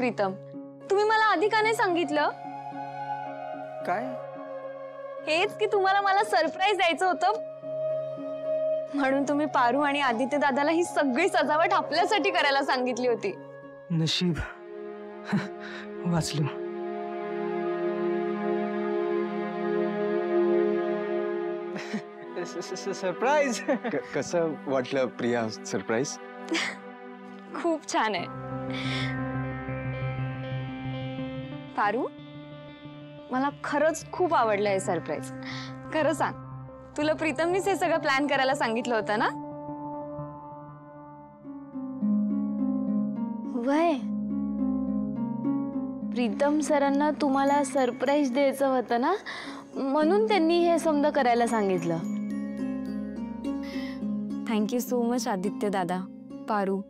प्रीतम, तुम्ही मला आधी का नाही सांगितलं? काय? हेच की तुम्हाला मला सरप्राईज द्यायचं होतं, म्हणून तुम्ही पारू आणि आदित्य दादाला ही सगळी सजावट आपल्यासाठी करायला सांगितली होती. नशीब वाचलो. सरप्राईज. कसं वाटलं प्रिया सरप्राईज? खूप छान आहे. पारू, मला खरंच खूप आवडलं हे सरप्राईज. खरं सांग, तुला प्रीतमनीच हे सगळं प्लॅन करायला सांगितलं होतं ना? वय प्रीतम सरांना तुम्हाला सरप्राईज द्यायचं होतं ना, म्हणून त्यांनी हे समजा करायला सांगितलं. थँक्यू सो मच आदित्य दादा, पारू.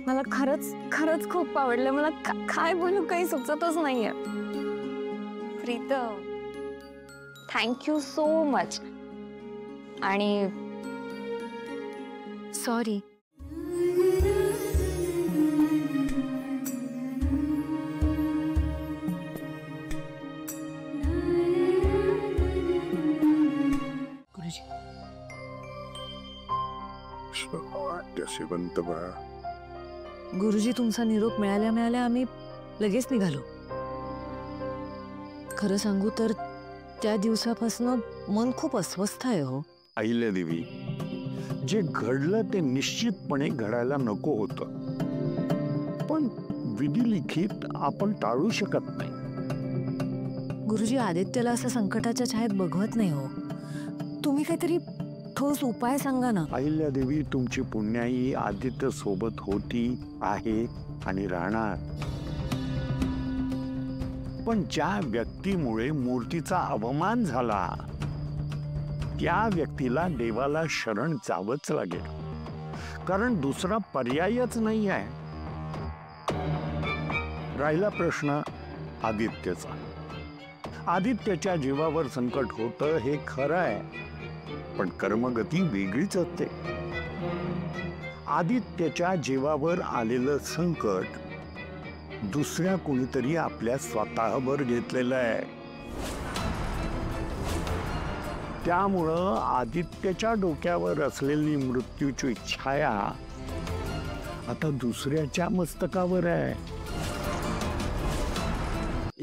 मला खरंच खरंच खूप आवडलं. मला काय बोलू काही सुचतच नाहीये. Pritam, thank you so much. आणि सॉरी. गुरुजी. शेवंत बाळा. गुरुजी, तुमचा निरोप मिळाल्या मिळाल्या आम्ही लगेच निघालो. खरं सांगू तर त्या दिवसापासून मन खूप अस्वस्थ आहे हो. अहिल्यादेवी, जे घडलं ते निश्चितपणे घडायला नको होतं, पण विधिलिखित आपण टाळू शकत नाही. गुरुजी, आदित्यला असं संकटाच्या छायेत बघवत नाही हो. तुम्ही काहीतरी ठोस उपाय सांगा ना. अहिल्यादेवी, तुमची पुण्याई आदित्य सोबत होती, आहे आणि राहणार. पण ज्या व्यक्तीमुळे मूर्तीचा अवमान झाला त्या व्यक्तीला देवाला शरण जावंच लागेल, कारण दुसरा पर्यायच नाही आहे. राहिला प्रश्न आदित्यचा. आदित्यच्या जीवावर संकट होतं हे खरं आहे, पण कर्मगती वेगळीच असते. आदित्यच्या जीवावर आलेलं संकट दुसऱ्या कोणीतरी आपल्या स्वतःवर घेतलेलं आहे. त्यामुळं आदित्यच्या डोक्यावर असलेली मृत्यूची छाया आता दुसऱ्याच्या मस्तकावर आहे.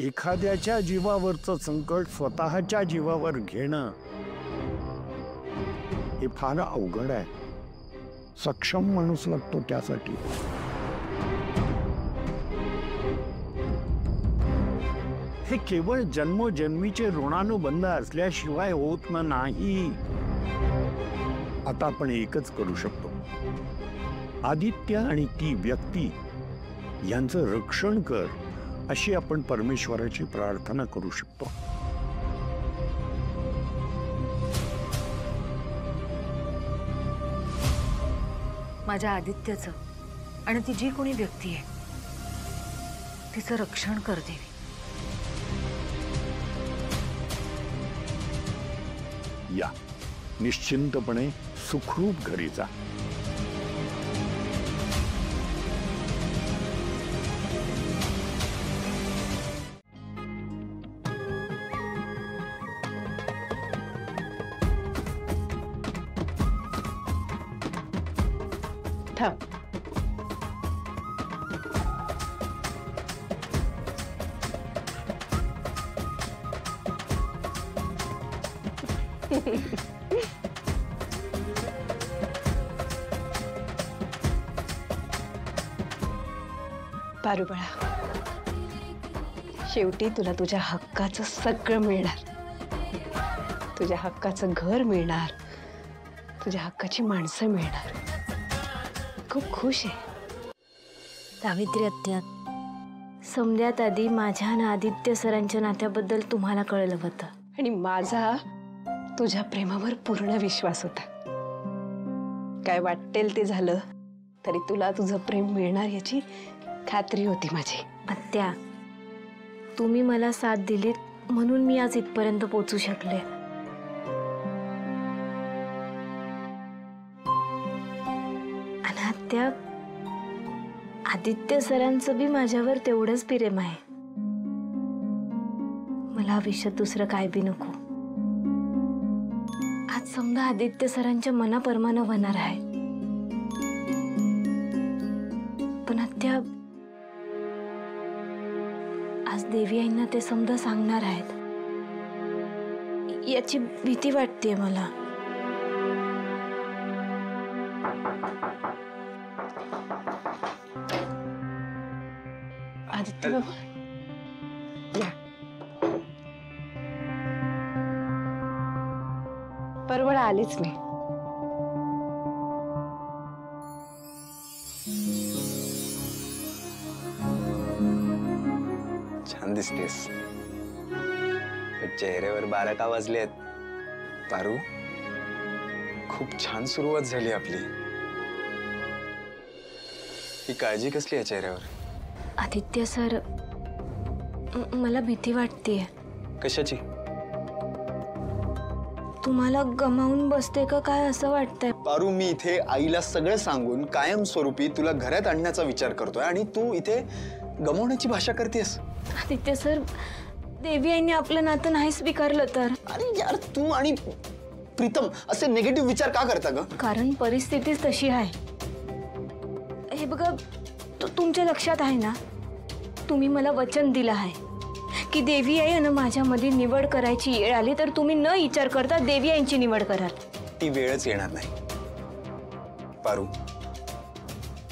एखाद्याच्या जीवावरचं संकट स्वतःच्या जीवावर घेणं हे फार अवघड आहे. सक्षम माणूस लागतो त्यासाठी. हे केवळ जन्मोजन्मीचे ऋणानुबंध असल्याशिवाय होत नाही. आता आपण एकच करू शकतो. आदित्य आणि ती व्यक्ती यांचं रक्षण कर, अशी आपण परमेश्वराची प्रार्थना करू शकतो. माझ्या आदित्यचं आणि ती जी कोणी व्यक्ती आहे तिचं रक्षण कर देवी. या निश्चिंतपणे सुखरूप घरी जा. थांब. पारू बाळा, शेवटी तुला तुझ्या हक्काचं सगळं मिळणार. तुझ्या हक्काचं घर मिळणार, तुझ्या हक्काची माणसं मिळणार. खूप खुश आहे. सावित्री आत्या, समध्यात आधी माझ्या आणि आदित्य सरांच्या नात्याबद्दल तुम्हाला कळलं होतं, आणि माझा तुझ्या प्रेमावर पूर्ण विश्वास होता. काय वाटेल ते झालं तरी तुला तुझं प्रेम मिळणार याची खात्री होती माझी. आत्या, तुम्ही मला साथ दिलीत म्हणून मी आज इथपर्यंत पोहोचू शकले. आणि आत्या, आदित्य सरांचं बी माझ्यावर तेवढंच प्रेम आहे. मला आयुष्यात दुसरं काय बी नको. आज समजा आदित्य सरांच्या मनाप्रमाणे होणार आहे, पण आत्या आज देवी आईंना ते समजा सांगणार आहेत. याची भीती वाटते मला. आदित्य बाबा या. बरोबर आलेच मी. छान दिसतेस. चेहऱ्यावर 12 का वाजलेत. पारू, खूप छान सुरुवात झाली आपली. ही काळजी कसली आहे चेहऱ्यावर? आदित्य सर, मला भीती वाटतेय. कशाची? तुम्हाला गमावून बसते का काय असं वाटतंय. पारू, मी इथे आईला सगळं सांगून कायमस्वरूपी तुला घरात आणण्याचा विचार करतोय आणि तू इथे गमावण्याची भाषा करतेस. आदित्य सर, देवी आईने आपलं नातं नाही स्वीकारलं तर? अरे यार, तू आणि प्रीतम असे निगेटिव्ह विचार का करता ग? कारण परिस्थितीच तशी आहे. हे बघा, तुमच्या लक्षात आहे ना, तुम्ही मला वचन दिलं आहे की देवी आई आणि माझ्यामध्ये निवड करायची वेळ आली तर तुम्ही न विचार करता देवी आईंची निवड कराल. ती वेळच येणार नाही. पारू,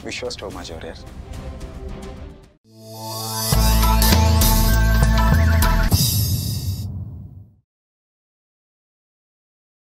विश्वास ठेव माझ्यावर यार.